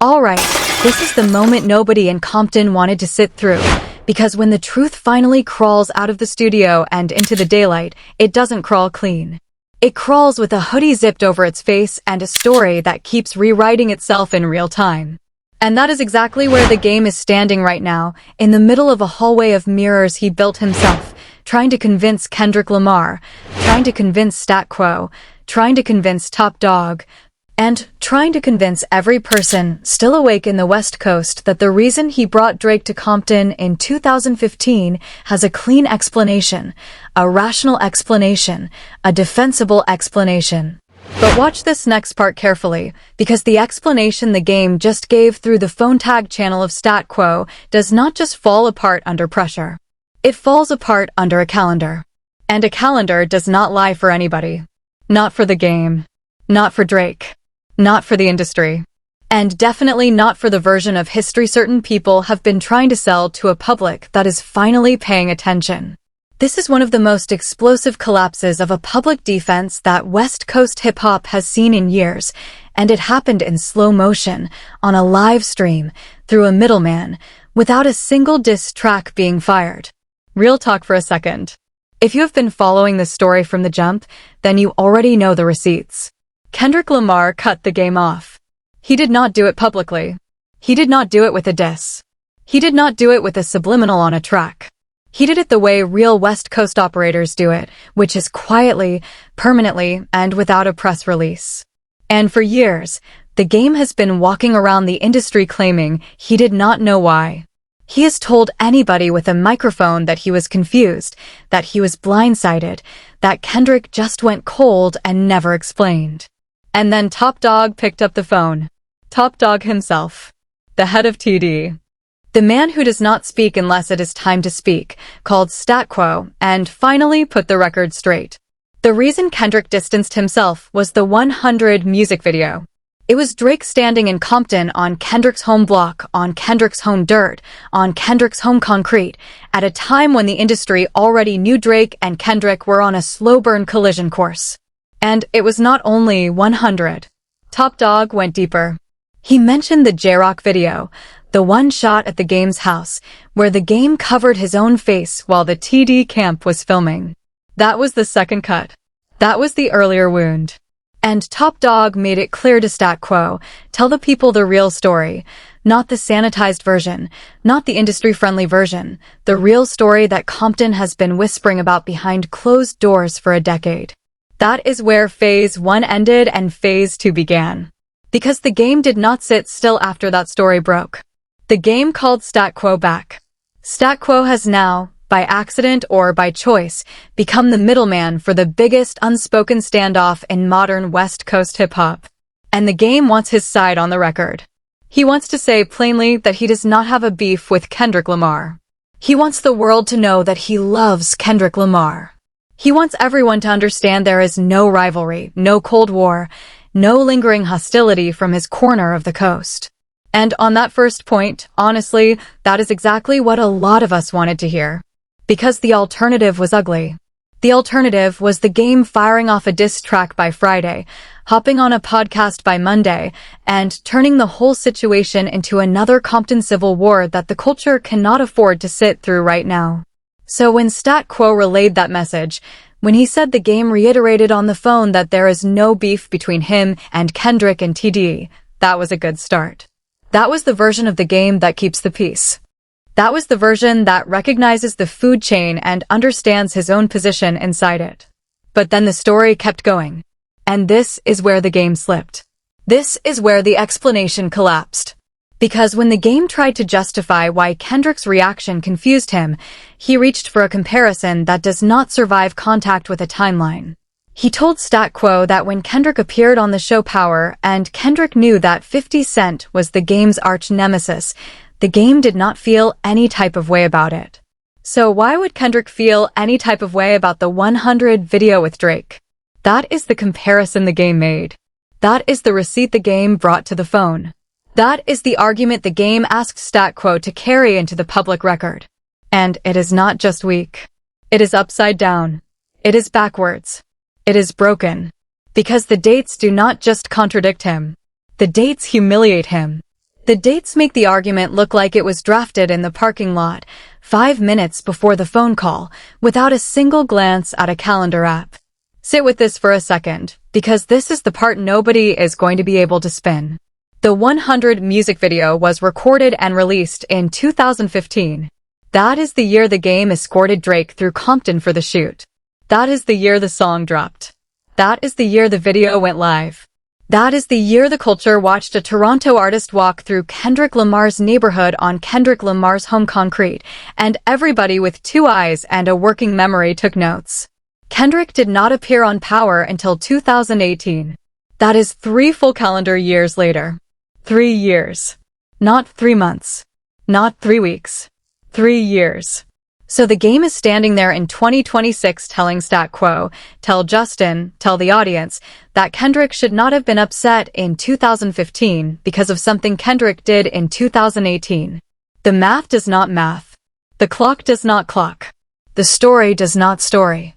Alright, this is the moment nobody in Compton wanted to sit through, because when the truth finally crawls out of the studio and into the daylight, it doesn't crawl clean. It crawls with a hoodie zipped over its face and a story that keeps rewriting itself in real time. And that is exactly where the game is standing right now, in the middle of a hallway of mirrors he built himself, trying to convince Kendrick Lamar, trying to convince Stat Quo, trying to convince Dawg, and trying to convince every person still awake in the West Coast that the reason he brought Drake to Compton in 2015 has a clean explanation, a rational explanation, a defensible explanation. But watch this next part carefully, because the explanation the game just gave through the phone tag channel of Stat Quo does not just fall apart under pressure. It falls apart under a calendar. And a calendar does not lie for anybody. Not for the game. Not for Drake. Not for the industry. And definitely not for the version of history certain people have been trying to sell to a public that is finally paying attention. This is one of the most explosive collapses of a public defense that West Coast hip-hop has seen in years, and it happened in slow motion, on a live stream, through a middleman, without a single diss track being fired. Real talk for a second. If you have been following this story from the jump, then you already know the receipts. Kendrick Lamar cut the game off. He did not do it publicly. He did not do it with a diss. He did not do it with a subliminal on a track. He did it the way real West Coast operators do it, which is quietly, permanently, and without a press release. And for years, the game has been walking around the industry claiming he did not know why. He has told anybody with a microphone that he was confused, that he was blindsided, that Kendrick just went cold and never explained. And then Top Dawg picked up the phone. Top Dawg himself. The head of TD. The man who does not speak unless it is time to speak, called Stat Quo, and finally put the record straight. The reason Kendrick distanced himself was the 100 music video. It was Drake standing in Compton on Kendrick's home block, on Kendrick's home dirt, on Kendrick's home concrete, at a time when the industry already knew Drake and Kendrick were on a slow-burn collision course. And it was not only 100. Top Dawg went deeper. He mentioned the J-Rock video, the one shot at the game's house, where the game covered his own face while the TD camp was filming. That was the second cut. That was the earlier wound. And Top Dawg made it clear to Stat Quo, tell the people the real story, not the sanitized version, not the industry-friendly version, the real story that Compton has been whispering about behind closed doors for a decade. That is where Phase 1 ended and Phase 2 began. Because the game did not sit still after that story broke. The game called Stat Quo back. Stat Quo has now, by accident or by choice, become the middleman for the biggest unspoken standoff in modern West Coast hip-hop. And the game wants his side on the record. He wants to say plainly that he does not have a beef with Kendrick Lamar. He wants the world to know that he loves Kendrick Lamar. He wants everyone to understand there is no rivalry, no Cold War, no lingering hostility from his corner of the coast. And on that first point, honestly, that is exactly what a lot of us wanted to hear. Because the alternative was ugly. The alternative was the game firing off a diss track by Friday, hopping on a podcast by Monday, and turning the whole situation into another Compton civil war that the culture cannot afford to sit through right now. So when Stat Quo relayed that message, when he said the game reiterated on the phone that there is no beef between him and Kendrick and TD, that was a good start. That was the version of the game that keeps the peace. That was the version that recognizes the food chain and understands his own position inside it. But then the story kept going. And this is where the game slipped. This is where the explanation collapsed. Because when the game tried to justify why Kendrick's reaction confused him, he reached for a comparison that does not survive contact with a timeline. He told Stat Quo that when Kendrick appeared on the show Power and Kendrick knew that 50 Cent was the game's arch nemesis, the game did not feel any type of way about it. So why would Kendrick feel any type of way about the 100 video with Drake? That is the comparison the game made. That is the receipt the game brought to the phone. That is the argument the game asked Stat Quo to carry into the public record. And it is not just weak. It is upside down. It is backwards. It is broken. Because the dates do not just contradict him. The dates humiliate him. The dates make the argument look like it was drafted in the parking lot, 5 minutes before the phone call, without a single glance at a calendar app. Sit with this for a second, because this is the part nobody is going to be able to spin. The 100 music video was recorded and released in 2015. That is the year the game escorted Drake through Compton for the shoot. That is the year the song dropped. That is the year the video went live. That is the year the culture watched a Toronto artist walk through Kendrick Lamar'S neighborhood on Kendrick Lamar's home concrete, and everybody with 2 eyes and a working memory took notes. Kendrick did not appear on Power until 2018. That is 3 full calendar years later. 3 years. Not 3 months. Not 3 weeks. 3 years. So the game is standing there in 2026 telling Stat Quo, tell Justin, tell the audience, that Kendrick should not have been upset in 2015 because of something Kendrick did in 2018. The math does not math. The clock does not clock. The story does not story.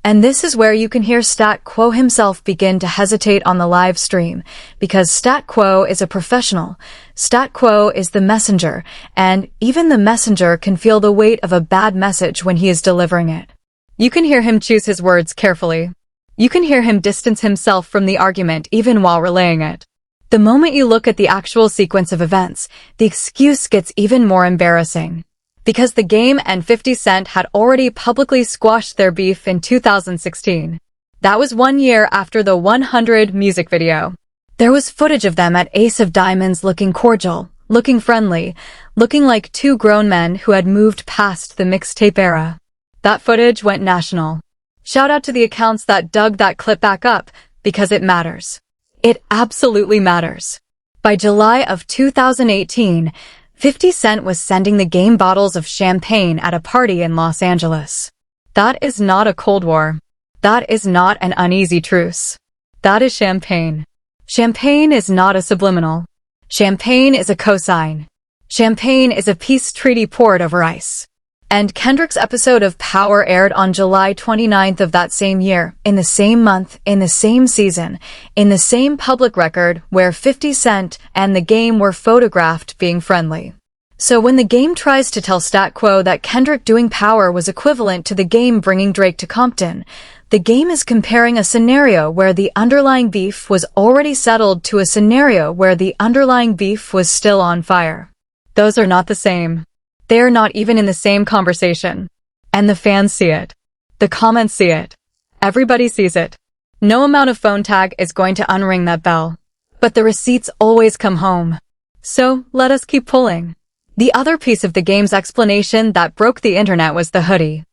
And this is where you can hear Stat Quo himself begin to hesitate on the live stream, because Stat Quo is a professional. Stat Quo is the messenger, and even the messenger can feel the weight of a bad message when he is delivering it. You can hear him choose his words carefully. You can hear him distance himself from the argument even while relaying it. The moment you look at the actual sequence of events, the excuse gets even more embarrassing. Because the game and 50 Cent had already publicly squashed their beef in 2016. That was 1 year after the 100 music video. There was footage of them at Ace of Diamonds looking cordial, looking friendly, looking like 2 grown men who had moved past the mixtape era. That footage went national. Shout out to the accounts that dug that clip back up, because it matters. It absolutely matters. By July of 2018, 50 Cent was sending the game bottles of champagne at a party in Los Angeles. That is not a Cold War. That is not an uneasy truce. That is champagne. Champagne is not a subliminal. Champagne is a cosign. Champagne is a peace treaty poured over ice. And Kendrick's episode of Power aired on July 29th of that same year, in the same month, in the same season, in the same public record where 50 Cent and the game were photographed being friendly. So when the game tries to tell Stat Quo that Kendrick doing Power was equivalent to the game bringing Drake to Compton, the game is comparing a scenario where the underlying beef was already settled to a scenario where the underlying beef was still on fire. Those are not the same. They are not even in the same conversation. And the fans see it. The comments see it. Everybody sees it. No amount of phone tag is going to unring that bell. But the receipts always come home. So, let us keep pulling. The other piece of the game's explanation that broke the internet was the hoodie.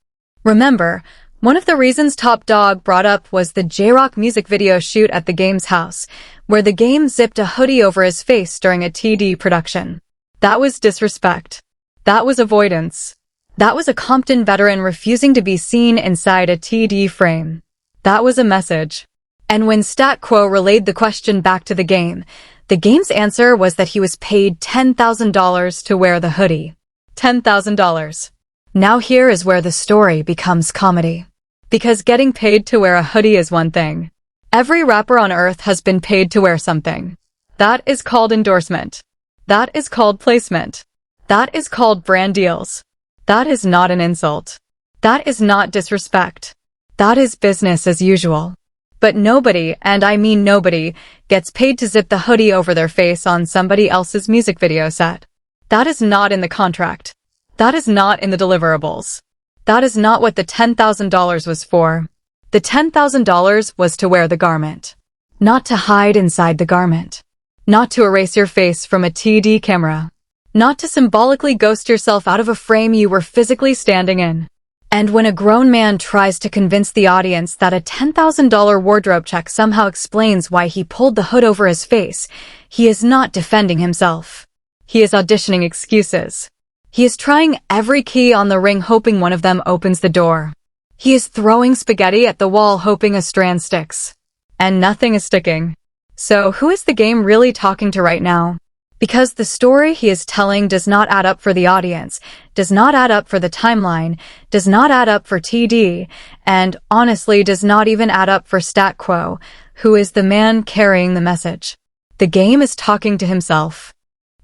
Remember, one of the reasons Top Dawg brought up was the J-Rock music video shoot at the game's house, where the game zipped a hoodie over his face during a TD production. That was disrespect. That was avoidance. That was a Compton veteran refusing to be seen inside a TD frame. That was a message. And when Stat Quo relayed the question back to the game's answer was that he was paid $10,000 to wear the hoodie. $10,000. Now here is where the story becomes comedy. Because getting paid to wear a hoodie is one thing. Every rapper on earth has been paid to wear something. That is called endorsement. That is called placement. That is called brand deals. That is not an insult. That is not disrespect. That is business as usual. But nobody, and I mean nobody, gets paid to zip the hoodie over their face on somebody else's music video set. That is not in the contract. That is not in the deliverables. That is not what the $10,000 was for. The $10,000 was to wear the garment. Not to hide inside the garment. Not to erase your face from a TD camera. Not to symbolically ghost yourself out of a frame you were physically standing in. And when a grown man tries to convince the audience that a $10,000 wardrobe check somehow explains why he pulled the hood over his face, he is not defending himself. He is auditioning excuses. He is trying every key on the ring hoping one of them opens the door. He is throwing spaghetti at the wall hoping a strand sticks. And nothing is sticking. So who is the game really talking to right now? Because the story he is telling does not add up for the audience, does not add up for the timeline, does not add up for TD, and honestly does not even add up for Stat Quo, who is the man carrying the message. The game is talking to himself.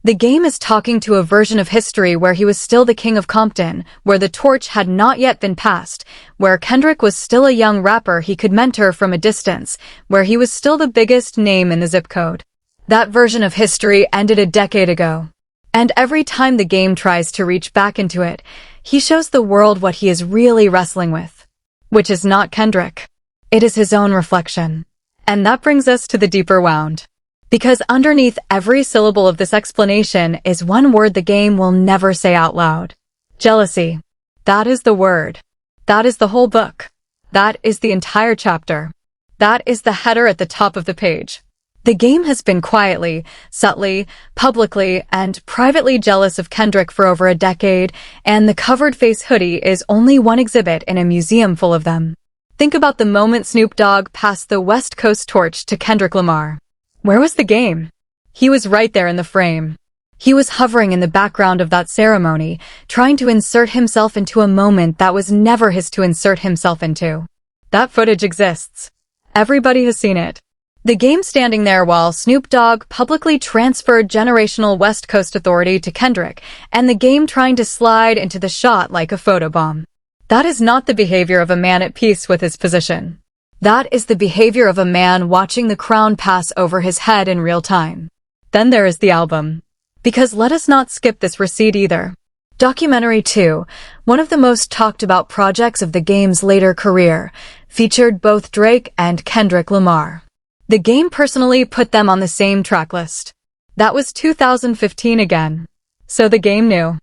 The game is talking to a version of history where he was still the king of Compton, where the torch had not yet been passed, where Kendrick was still a young rapper he could mentor from a distance, where he was still the biggest name in the zip code. That version of history ended a decade ago. And every time the game tries to reach back into it, he shows the world what he is really wrestling with. Which is not Kendrick. It is his own reflection. And that brings us to the deeper wound. Because underneath every syllable of this explanation is one word the game will never say out loud. Jealousy. That is the word. That is the whole book. That is the entire chapter. That is the header at the top of the page. The game has been quietly, subtly, publicly, and privately jealous of Kendrick for over a decade, and the covered face hoodie is only one exhibit in a museum full of them. Think about the moment Snoop Dogg passed the West Coast torch to Kendrick Lamar. Where was the game? He was right there in the frame. He was hovering in the background of that ceremony, trying to insert himself into a moment that was never his to insert himself into. That footage exists. Everybody has seen it. The game standing there while Snoop Dogg publicly transferred generational West Coast authority to Kendrick, and the game trying to slide into the shot like a photobomb. That is not the behavior of a man at peace with his position. That is the behavior of a man watching the crown pass over his head in real time. Then there is the album. Because let us not skip this receipt either. Documentary 2, one of the most talked about projects of the game's later career, featured both Drake and Kendrick Lamar. The game personally put them on the same track list. That was 2015 again. So the game knew.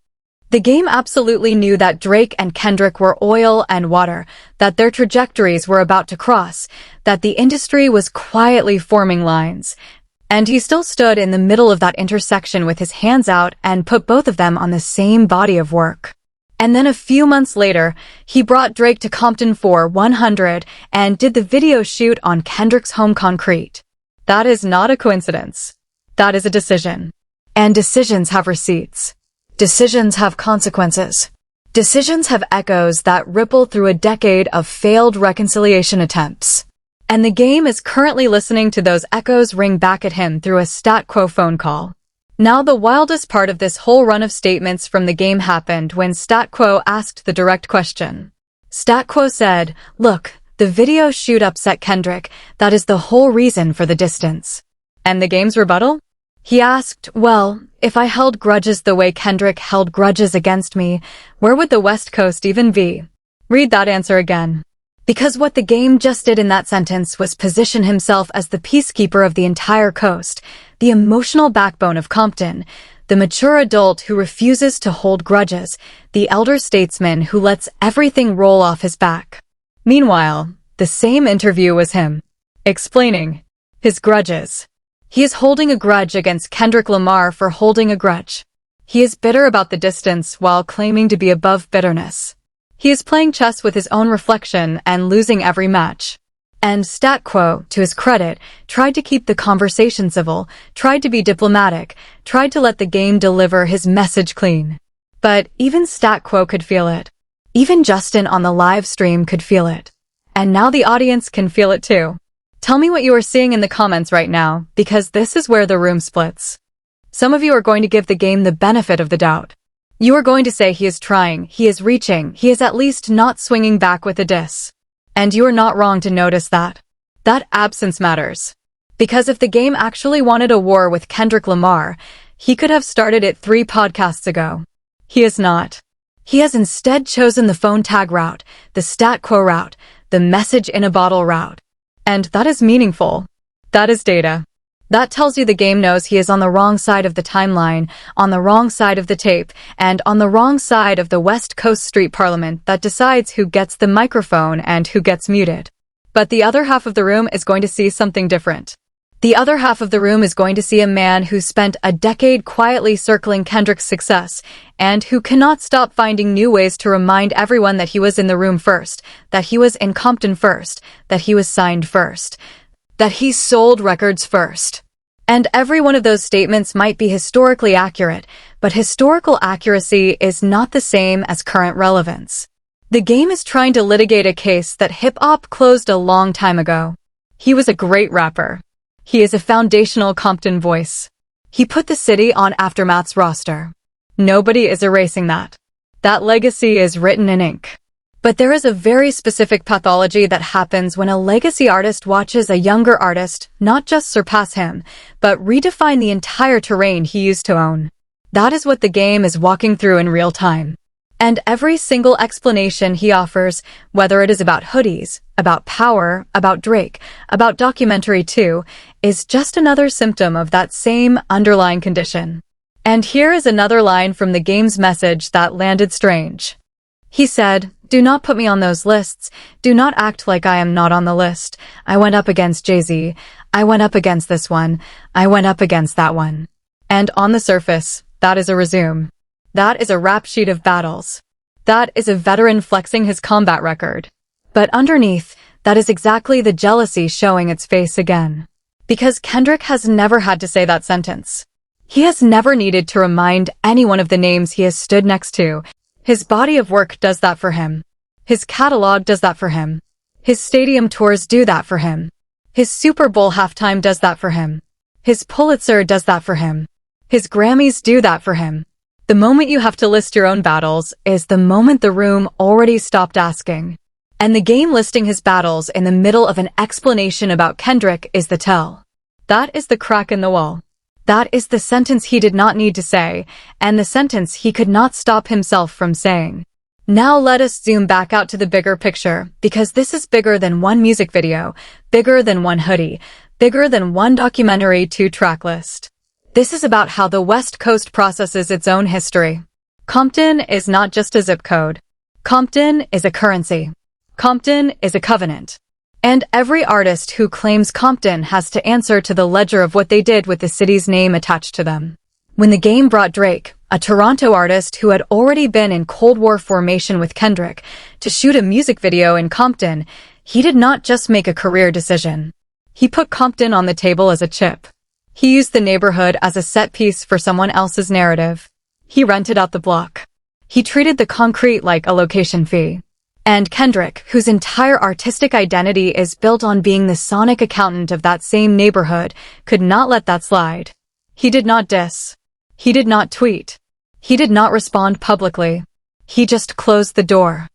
The game absolutely knew that Drake and Kendrick were oil and water, that their trajectories were about to cross, that the industry was quietly forming lines. And he still stood in the middle of that intersection with his hands out and put both of them on the same body of work. And then a few months later, he brought Drake to Compton for 100 and did the video shoot on Kendrick's home concrete. That is not a coincidence. That is a decision. And decisions have receipts. Decisions have consequences. Decisions have echoes that ripple through a decade of failed reconciliation attempts. And the game is currently listening to those echoes ring back at him through a Stat Quo phone call. Now the wildest part of this whole run of statements from the game happened when Stat Quo asked the direct question. Stat Quo said, "Look, the video shoot upset Kendrick. That is the whole reason for the distance." And the game's rebuttal? He asked, "Well, if I held grudges the way Kendrick held grudges against me, where would the West Coast even be?" Read that answer again. Because what the game just did in that sentence was position himself as the peacekeeper of the entire coast, the emotional backbone of Compton, the mature adult who refuses to hold grudges, the elder statesman who lets everything roll off his back. Meanwhile, the same interview was him, explaining his grudges. He is holding a grudge against Kendrick Lamar for holding a grudge. He is bitter about the distance while claiming to be above bitterness. He is playing chess with his own reflection and losing every match. And Stat Quo, to his credit, tried to keep the conversation civil, tried to be diplomatic, tried to let the game deliver his message clean. But even Stat Quo could feel it. Even Justin on the live stream could feel it. And now the audience can feel it too. Tell me what you are seeing in the comments right now, because this is where the room splits. Some of you are going to give the game the benefit of the doubt. You are going to say he is trying, he is reaching, he is at least not swinging back with a diss. And you are not wrong to notice that. That absence matters. Because if the game actually wanted a war with Kendrick Lamar, he could have started it 3 podcasts ago. He is not. He has instead chosen the phone tag route, the Stat Quo route, the message in a bottle route. And that is meaningful. That is data. That tells you the game knows he is on the wrong side of the timeline, on the wrong side of the tape, and on the wrong side of the West Coast street parliament that decides who gets the microphone and who gets muted. But the other half of the room is going to see something different. The other half of the room is going to see a man who spent a decade quietly circling Kendrick's success, and who cannot stop finding new ways to remind everyone that he was in the room first, that he was in Compton first, that he was signed first, that he sold records first. And every one of those statements might be historically accurate, but historical accuracy is not the same as current relevance. The game is trying to litigate a case that hip-hop closed a long time ago. He was a great rapper. He is a foundational Compton voice. He put the city on Aftermath's roster. Nobody is erasing that. That legacy is written in ink. But there is a very specific pathology that happens when a legacy artist watches a younger artist not just surpass him, but redefine the entire terrain he used to own. That is what the game is walking through in real time. And every single explanation he offers, whether it is about hoodies, about power, about Drake, about documentary 2, is just another symptom of that same underlying condition. And here is another line from the game's message that landed strange. He said, "Do not put me on those lists. Do not act like I am not on the list. I went up against Jay-Z. I went up against this one. I went up against that one." And on the surface, that is a resume. That is a rap sheet of battles. That is a veteran flexing his combat record. But underneath, that is exactly the jealousy showing its face again. Because Kendrick has never had to say that sentence. He has never needed to remind anyone of the names he has stood next to. His body of work does that for him. His catalog does that for him. His stadium tours do that for him. His Super Bowl halftime does that for him. His Pulitzer does that for him. His Grammys do that for him. The moment you have to list your own battles is the moment the room already stopped asking. And the game listing his battles in the middle of an explanation about Kendrick is the tell. That is the crack in the wall. That is the sentence he did not need to say, and the sentence he could not stop himself from saying. Now let us zoom back out to the bigger picture, because this is bigger than one music video, bigger than one hoodie, bigger than one documentary 2 tracklist. This is about how the West Coast processes its own history. Compton is not just a zip code. Compton is a currency. Compton is a covenant. And every artist who claims Compton has to answer to the ledger of what they did with the city's name attached to them. When the game brought Drake, a Toronto artist who had already been in Cold War formation with Kendrick, to shoot a music video in Compton, he did not just make a career decision. He put Compton on the table as a chip. He used the neighborhood as a set piece for someone else's narrative. He rented out the block. He treated the concrete like a location fee. And Kendrick, whose entire artistic identity is built on being the sonic accountant of that same neighborhood, could not let that slide. He did not diss. He did not tweet. He did not respond publicly. He just closed the door.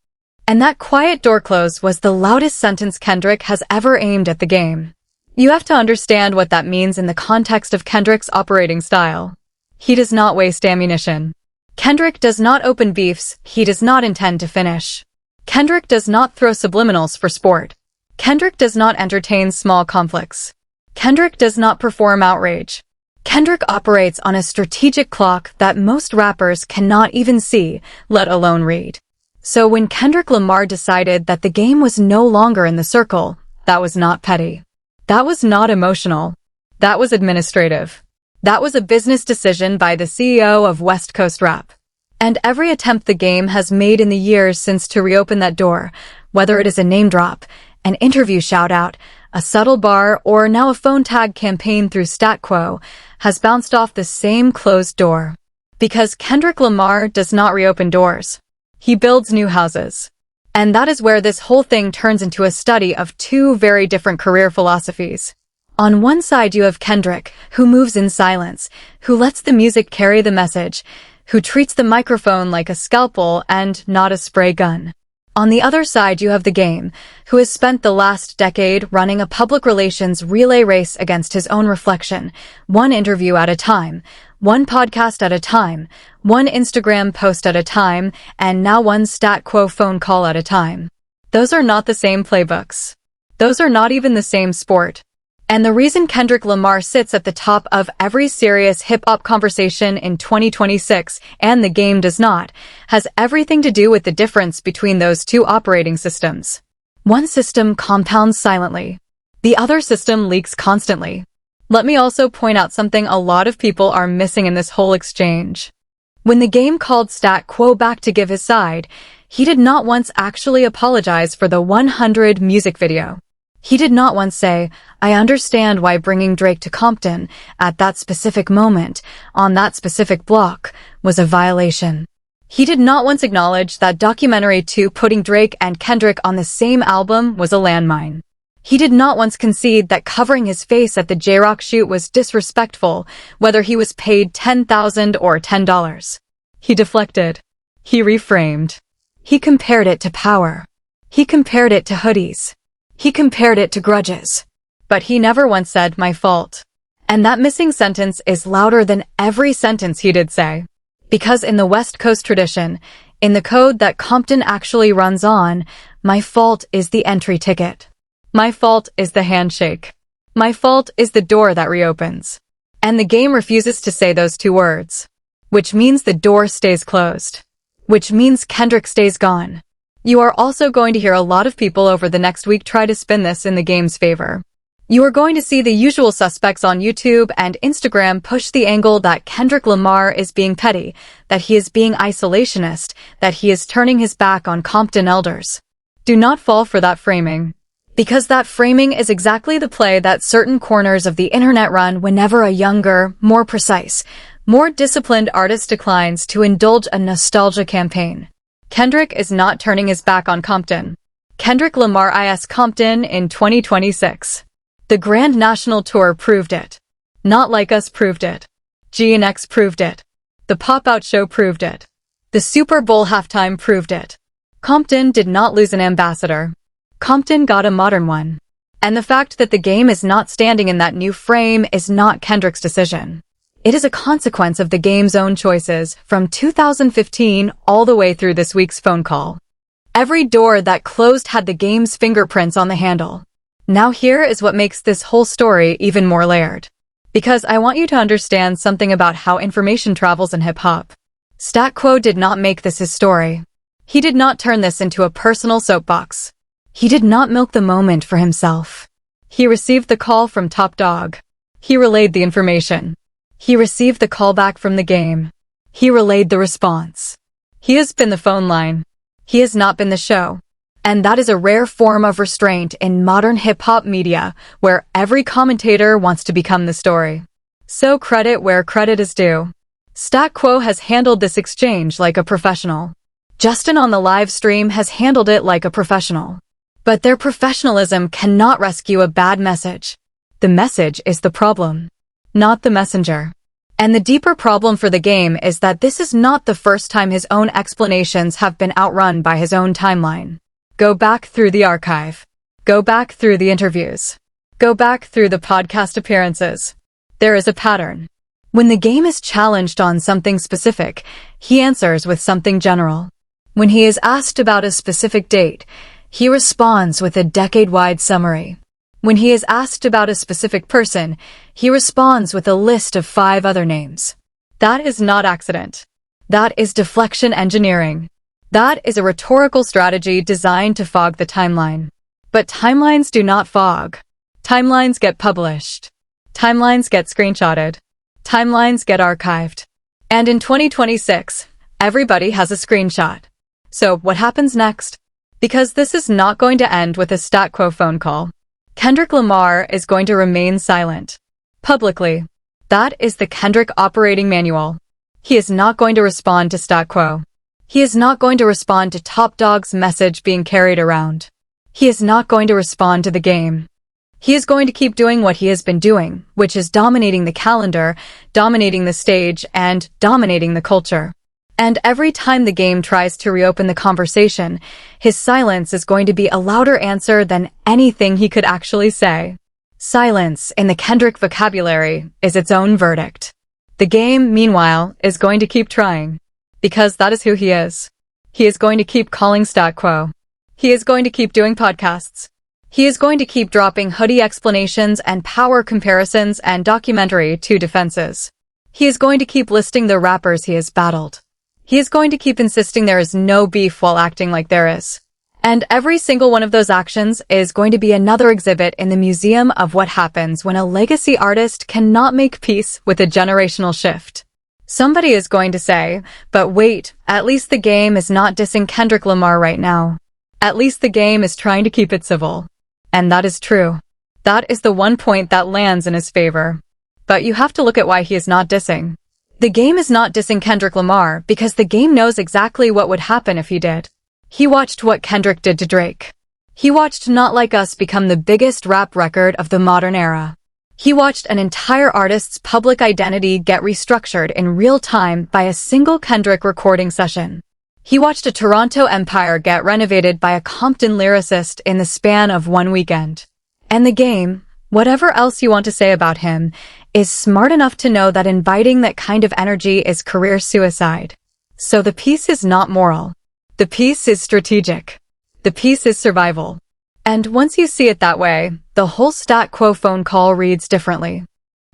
And that quiet door close was the loudest sentence Kendrick has ever aimed at the game. You have to understand what that means in the context of Kendrick's operating style. He does not waste ammunition. Kendrick does not open beefs he does not intend to finish. Kendrick does not throw subliminals for sport. Kendrick does not entertain small conflicts. Kendrick does not perform outrage. Kendrick operates on a strategic clock that most rappers cannot even see, let alone read. So when Kendrick Lamar decided that the game was no longer in the circle, that was not petty. That was not emotional. That was administrative. That was a business decision by the CEO of West Coast Rap. And every attempt the game has made in the years since to reopen that door, whether it is a name drop, an interview shout-out, a subtle bar, or now a phone tag campaign through Stat Quo, has bounced off the same closed door. Because Kendrick Lamar does not reopen doors. He builds new houses. And that is where this whole thing turns into a study of 2 very different career philosophies. On one side you have Kendrick, who moves in silence, who lets the music carry the message, who treats the microphone like a scalpel and not a spray gun. On the other side you have the game, who has spent the last decade running a public relations relay race against his own reflection, one interview at a time, one podcast at a time, one Instagram post at a time, and now one Stat Quo phone call at a time. Those are not the same playbooks. Those are not even the same sport. And the reason Kendrick Lamar sits at the top of every serious hip-hop conversation in 2026, and the game does not, has everything to do with the difference between those 2 operating systems. One system compounds silently. The other system leaks constantly. Let me also point out something a lot of people are missing in this whole exchange. When the game called Stat Quo back to give his side, he did not once actually apologize for the 100 music video. He did not once say, "I understand why bringing Drake to Compton at that specific moment, on that specific block, was a violation." He did not once acknowledge that documentary 2 putting Drake and Kendrick on the same album was a landmine. He did not once concede that covering his face at the J-Rock shoot was disrespectful, whether he was paid $10,000 or $10. He deflected. He reframed. He compared it to power. He compared it to hoodies. He compared it to grudges. But he never once said, "my fault." And that missing sentence is louder than every sentence he did say. Because in the West Coast tradition, in the code that Compton actually runs on, my fault is the entry ticket. My fault is the handshake. My fault is the door that reopens. And the game refuses to say those two words. Which means the door stays closed. Which means Kendrick stays gone. You are also going to hear a lot of people over the next week try to spin this in the game's favor. You are going to see the usual suspects on YouTube and Instagram push the angle that Kendrick Lamar is being petty, that he is being isolationist, that he is turning his back on Compton elders. Do not fall for that framing. Because that framing is exactly the play that certain corners of the internet run whenever a younger, more precise, more disciplined artist declines to indulge a nostalgia campaign. Kendrick is not turning his back on Compton. Kendrick Lamar'S Compton in 2026. The Grand National Tour proved it. Not Like Us proved it. G&X proved it. The Pop-Out Show proved it. The Super Bowl halftime proved it. Compton did not lose an ambassador. Compton got a modern one. And the fact that the game is not standing in that new frame is not Kendrick's decision. It is a consequence of the game's own choices from 2015 all the way through this week's phone call. Every door that closed had the game's fingerprints on the handle. Now here is what makes this whole story even more layered. Because I want you to understand something about how information travels in hip-hop. Stat Quo did not make this his story. He did not turn this into a personal soapbox. He did not milk the moment for himself. He received the call from Top Dawg. He relayed the information. He received the call back from the game. He relayed the response. He has been the phone line. He has not been the show. And that is a rare form of restraint in modern hip-hop media, where every commentator wants to become the story. So credit where credit is due. Stat Quo has handled this exchange like a professional. Justin on the live stream has handled it like a professional. But their professionalism cannot rescue a bad message. The message is the problem, not the messenger. And the deeper problem for the game is that this is not the first time his own explanations have been outrun by his own timeline. Go back through the archive. Go back through the interviews. Go back through the podcast appearances. There is a pattern. When the game is challenged on something specific, he answers with something general. When he is asked about a specific date, he responds with a decade-wide summary. When he is asked about a specific person, he responds with a list of 5 other names. That is not accident. That is deflection engineering. That is a rhetorical strategy designed to fog the timeline. But timelines do not fog. Timelines get published. Timelines get screenshotted. Timelines get archived. And in 2026, everybody has a screenshot. So what happens next? Because this is not going to end with a Stat Quo phone call. Kendrick Lamar is going to remain silent. Publicly. That is the Kendrick operating manual. He is not going to respond to Stat Quo. He is not going to respond to Top Dawg's message being carried around. He is not going to respond to the game. He is going to keep doing what he has been doing, which is dominating the calendar, dominating the stage, and dominating the culture. And every time the game tries to reopen the conversation, his silence is going to be a louder answer than anything he could actually say. Silence, in the Kendrick vocabulary, is its own verdict. The game, meanwhile, is going to keep trying. Because that is who he is. He is going to keep calling Stat Quo. He is going to keep doing podcasts. He is going to keep dropping hoodie explanations and power comparisons and documentary to defenses. He is going to keep listing the rappers he has battled. He is going to keep insisting there is no beef while acting like there is. And every single one of those actions is going to be another exhibit in the museum of what happens when a legacy artist cannot make peace with a generational shift. Somebody is going to say, but wait, at least the game is not dissing Kendrick Lamar right now. At least the game is trying to keep it civil. And that is true. That is the one point that lands in his favor. But you have to look at why he is not dissing. The game is not dissing Kendrick Lamar because the game knows exactly what would happen if he did. He watched what Kendrick did to Drake. He watched Not Like Us become the biggest rap record of the modern era. He watched an entire artist's public identity get restructured in real time by a single Kendrick recording session. He watched a Toronto empire get renovated by a Compton lyricist in the span of one weekend. And the game, whatever else you want to say about him, is smart enough to know that inviting that kind of energy is career suicide. So the piece is not moral. The piece is strategic. The piece is survival. And once you see it that way, the whole Stat Quo phone call reads differently.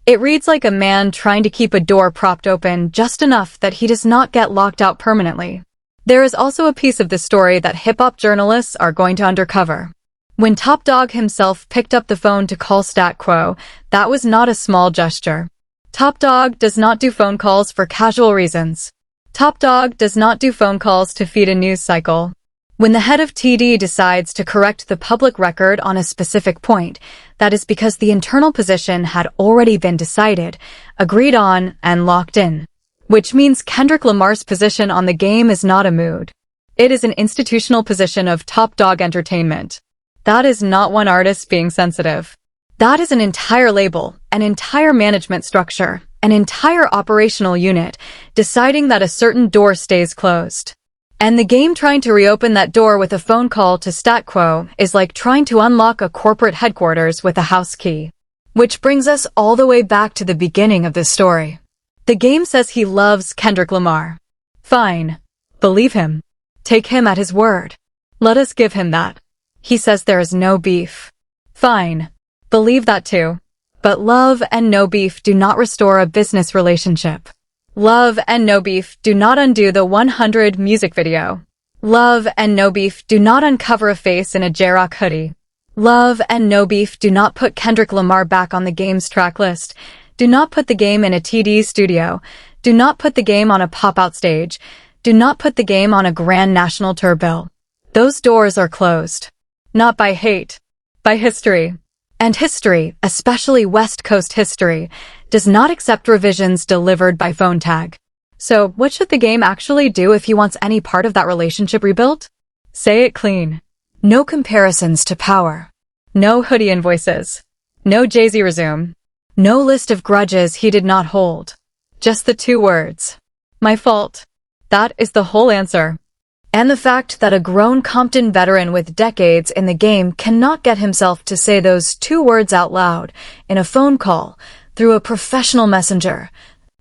It reads like a man trying to keep a door propped open just enough that he does not get locked out permanently. There is also a piece of the story that hip-hop journalists are going to uncover. When Top Dawg himself picked up the phone to call Stat Quo, that was not a small gesture. Top Dawg does not do phone calls for casual reasons. Top Dawg does not do phone calls to feed a news cycle. When the head of TD decides to correct the public record on a specific point, that is because the internal position had already been decided, agreed on, and locked in. Which means Kendrick Lamar's position on the game is not a mood. It is an institutional position of Top Dawg Entertainment. That is not one artist being sensitive. That is an entire label, an entire management structure, an entire operational unit, deciding that a certain door stays closed. And the game trying to reopen that door with a phone call to Stat Quo is like trying to unlock a corporate headquarters with a house key. Which brings us all the way back to the beginning of this story. The game says he loves Kendrick Lamar. Fine. Believe him. Take him at his word. Let us give him that. He says there is no beef. Fine. Believe that too. But love and no beef do not restore a business relationship. Love and no beef do not undo the 100 music video. Love and no beef do not uncover a face in a J-Rock hoodie. Love and no beef do not put Kendrick Lamar back on the game's track list. Do not put the game in a TD studio. Do not put the game on a pop-out stage. Do not put the game on a grand national tour bill. Those doors are closed. Not by hate. By history. And history, especially West Coast history, does not accept revisions delivered by phone tag. So, what should the game actually do if he wants any part of that relationship rebuilt? Say it clean. No comparisons to power. No hoodie invoices. No Jay-Z resume. No list of grudges he did not hold. Just the two words. My fault. That is the whole answer. And the fact that a grown Compton veteran with decades in the game cannot get himself to say those two words out loud in a phone call through a professional messenger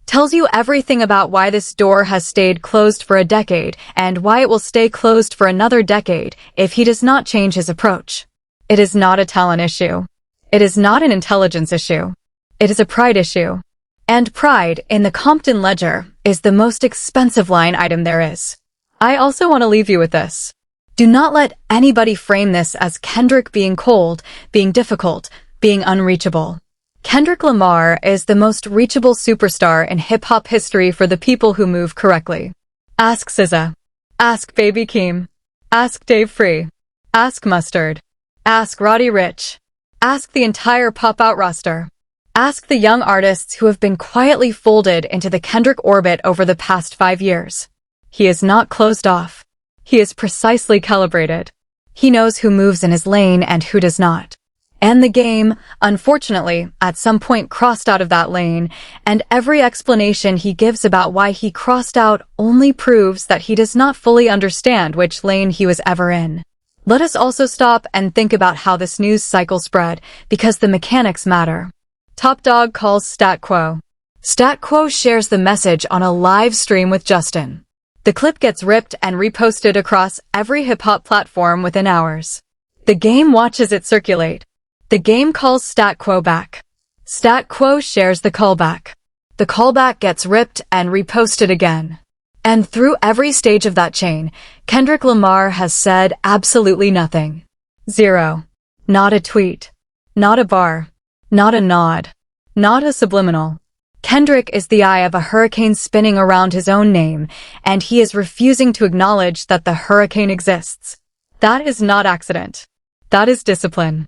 tells you everything about why this door has stayed closed for a decade and why it will stay closed for another decade if he does not change his approach. It is not a talent issue. It is not an intelligence issue. It is a pride issue. And pride, in the Compton ledger, is the most expensive line item there is. I also want to leave you with this. Do not let anybody frame this as Kendrick being cold, being difficult, being unreachable. Kendrick Lamar is the most reachable superstar in hip-hop history for the people who move correctly. Ask SZA. Ask Baby Keem. Ask Dave Free. Ask Mustard. Ask Roddy Ricch. Ask the entire pop-out roster. Ask the young artists who have been quietly folded into the Kendrick orbit over the past 5 years. He is not closed off. He is precisely calibrated. He knows who moves in his lane and who does not. And the game, unfortunately, at some point crossed out of that lane, and every explanation he gives about why he crossed out only proves that he does not fully understand which lane he was ever in. Let us also stop and think about how this news cycle spread, because the mechanics matter. Top Dawg calls Stat Quo. Stat Quo shares the message on a live stream with Justin. The clip gets ripped and reposted across every hip-hop platform within hours. The game watches it circulate. The game calls Stat Quo back. Stat Quo shares the callback. The callback gets ripped and reposted again. And through every stage of that chain, Kendrick Lamar has said absolutely nothing. Zero. Not a tweet. Not a bar. Not a nod. Not a subliminal. Kendrick is the eye of a hurricane spinning around his own name, and he is refusing to acknowledge that the hurricane exists. That is not accident. That is discipline.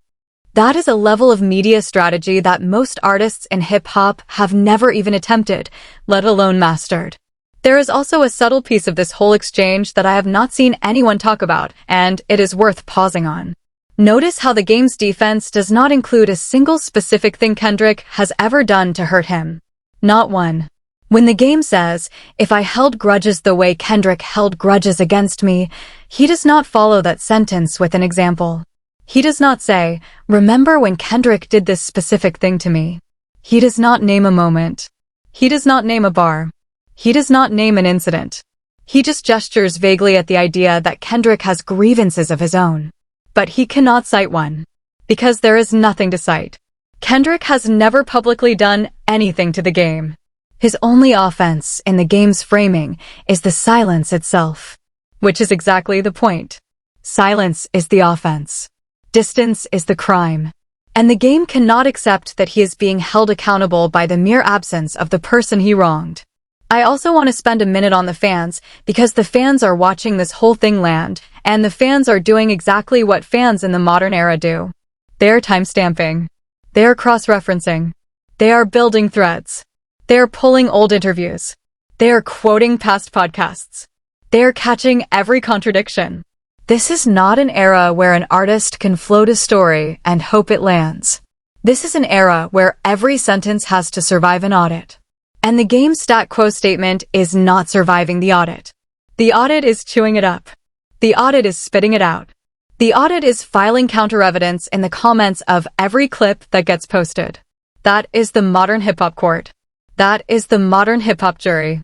That is a level of media strategy that most artists in hip-hop have never even attempted, let alone mastered. There is also a subtle piece of this whole exchange that I have not seen anyone talk about, and it is worth pausing on. Notice how the game's defense does not include a single specific thing Kendrick has ever done to hurt him. Not one. When the game says, if I held grudges the way Kendrick held grudges against me, he does not follow that sentence with an example. He does not say, remember when Kendrick did this specific thing to me. He does not name a moment. He does not name a bar. He does not name an incident. He just gestures vaguely at the idea that Kendrick has grievances of his own. But he cannot cite one. Because there is nothing to cite. Kendrick has never publicly done anything to the game. His only offense in the game's framing is the silence itself. Which is exactly the point. Silence is the offense. Distance is the crime. And the game cannot accept that he is being held accountable by the mere absence of the person he wronged. I also want to spend a minute on the fans, because the fans are watching this whole thing land, and the fans are doing exactly what fans in the modern era do. They are timestamping. They are cross-referencing. They are building threads. They are pulling old interviews. They are quoting past podcasts. They are catching every contradiction. This is not an era where an artist can float a story and hope it lands. This is an era where every sentence has to survive an audit. And the game's Stat Quo statement is not surviving the audit. The audit is chewing it up. The audit is spitting it out. The audit is filing counter-evidence in the comments of every clip that gets posted. That is the modern hip-hop court. That is the modern hip-hop jury.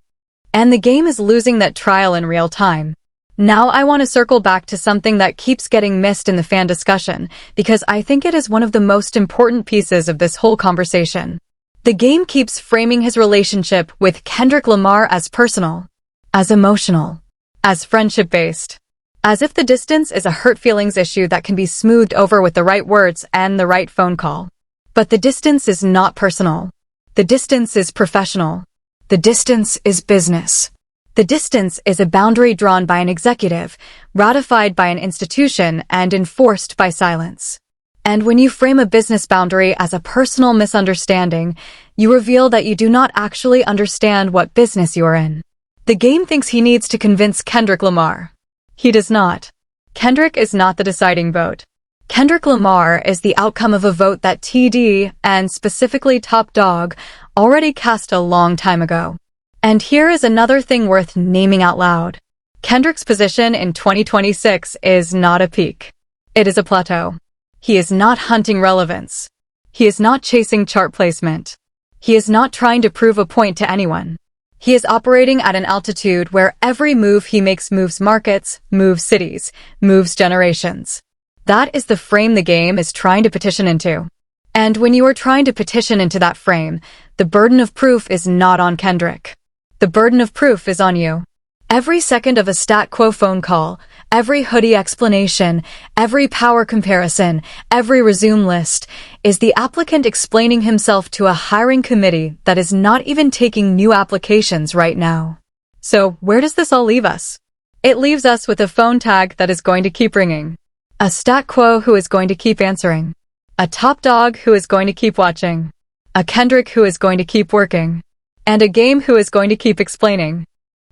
And the game is losing that trial in real time. Now I want to circle back to something that keeps getting missed in the fan discussion, because I think it is one of the most important pieces of this whole conversation. The game keeps framing his relationship with Kendrick Lamar as personal, as emotional, as friendship-based, as if the distance is a hurt feelings issue that can be smoothed over with the right words and the right phone call. But the distance is not personal. The distance is professional. The distance is business. The distance is a boundary drawn by an executive, ratified by an institution, and enforced by silence. And when you frame a business boundary as a personal misunderstanding, you reveal that you do not actually understand what business you are in. The game thinks he needs to convince Kendrick Lamar. He does not. Kendrick is not the deciding vote. Kendrick Lamar is the outcome of a vote that TD, and specifically Top Dawg, already cast a long time ago. And here is another thing worth naming out loud. Kendrick's position in 2026 is not a peak. It is a plateau. He is not hunting relevance. He is not chasing chart placement. He is not trying to prove a point to anyone. He is operating at an altitude where every move he makes moves markets, moves cities, moves generations. That is the frame the game is trying to petition into. And when you are trying to petition into that frame, the burden of proof is not on Kendrick. The burden of proof is on you. Every second of a Stat Quo phone call, every hoodie explanation, every power comparison, every resume list is the applicant explaining himself to a hiring committee that is not even taking new applications right now. So where does this all leave us? It leaves us with a phone tag that is going to keep ringing. A Stat Quo who is going to keep answering. A Top Dawg who is going to keep watching. A Kendrick who is going to keep working. And a game who is going to keep explaining.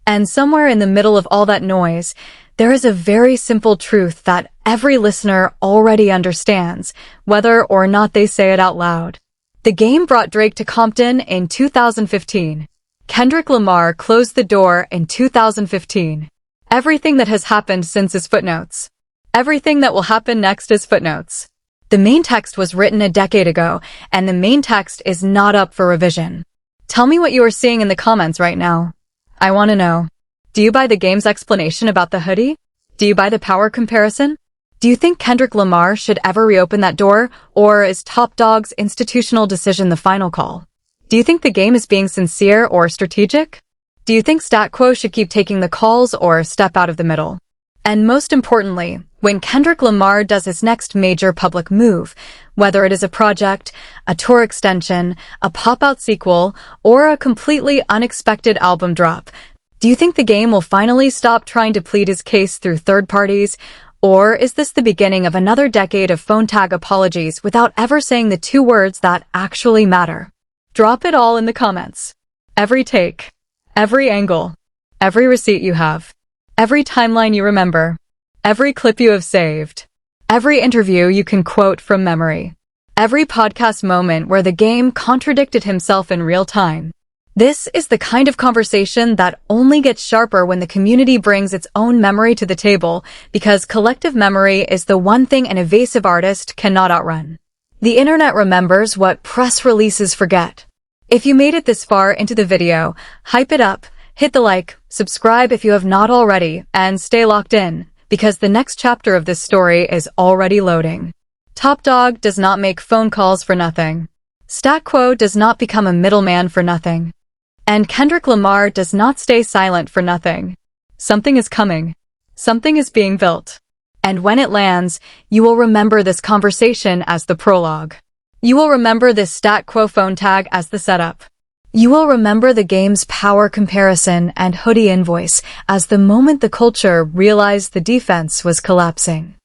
And somewhere in the middle of all that noise, there is a very simple truth that every listener already understands, whether or not they say it out loud. The game brought Drake to Compton in 2015. Kendrick Lamar closed the door in 2015. Everything that has happened since is footnotes. Everything that will happen next is footnotes. The main text was written a decade ago, and the main text is not up for revision. Tell me what you are seeing in the comments right now. I want to know. Do you buy the game's explanation about the hoodie? Do you buy the power comparison? Do you think Kendrick Lamar should ever reopen that door, or is Top Dawg's institutional decision the final call? Do you think the game is being sincere or strategic? Do you think Stat Quo should keep taking the calls or step out of the middle? And most importantly, when Kendrick Lamar does his next major public move, whether it is a project, a tour extension, a pop-out sequel, or a completely unexpected album drop, do you think the game will finally stop trying to plead his case through third parties? Or is this the beginning of another decade of phone tag apologies without ever saying the two words that actually matter? Drop it all in the comments. Every take, every angle, every receipt you have, every timeline you remember, every clip you have saved, Every interview you can quote from memory. Every podcast moment where the game contradicted himself in real time. This is the kind of conversation that only gets sharper when the community brings its own memory to the table, because collective memory is the one thing an evasive artist cannot outrun. The internet remembers what press releases forget. If you made it this far into the video, hype it up, hit the like, subscribe if you have not already, and stay locked in, because the next chapter of this story is already loading. Top Dawg does not make phone calls for nothing. Stat Quo does not become a middleman for nothing. And Kendrick Lamar does not stay silent for nothing. Something is coming. Something is being built. And when it lands, you will remember this conversation as the prologue. You will remember this Stat Quo phone tag as the setup. You will remember the game's power comparison and hoodie invoice as the moment the culture realized the defense was collapsing.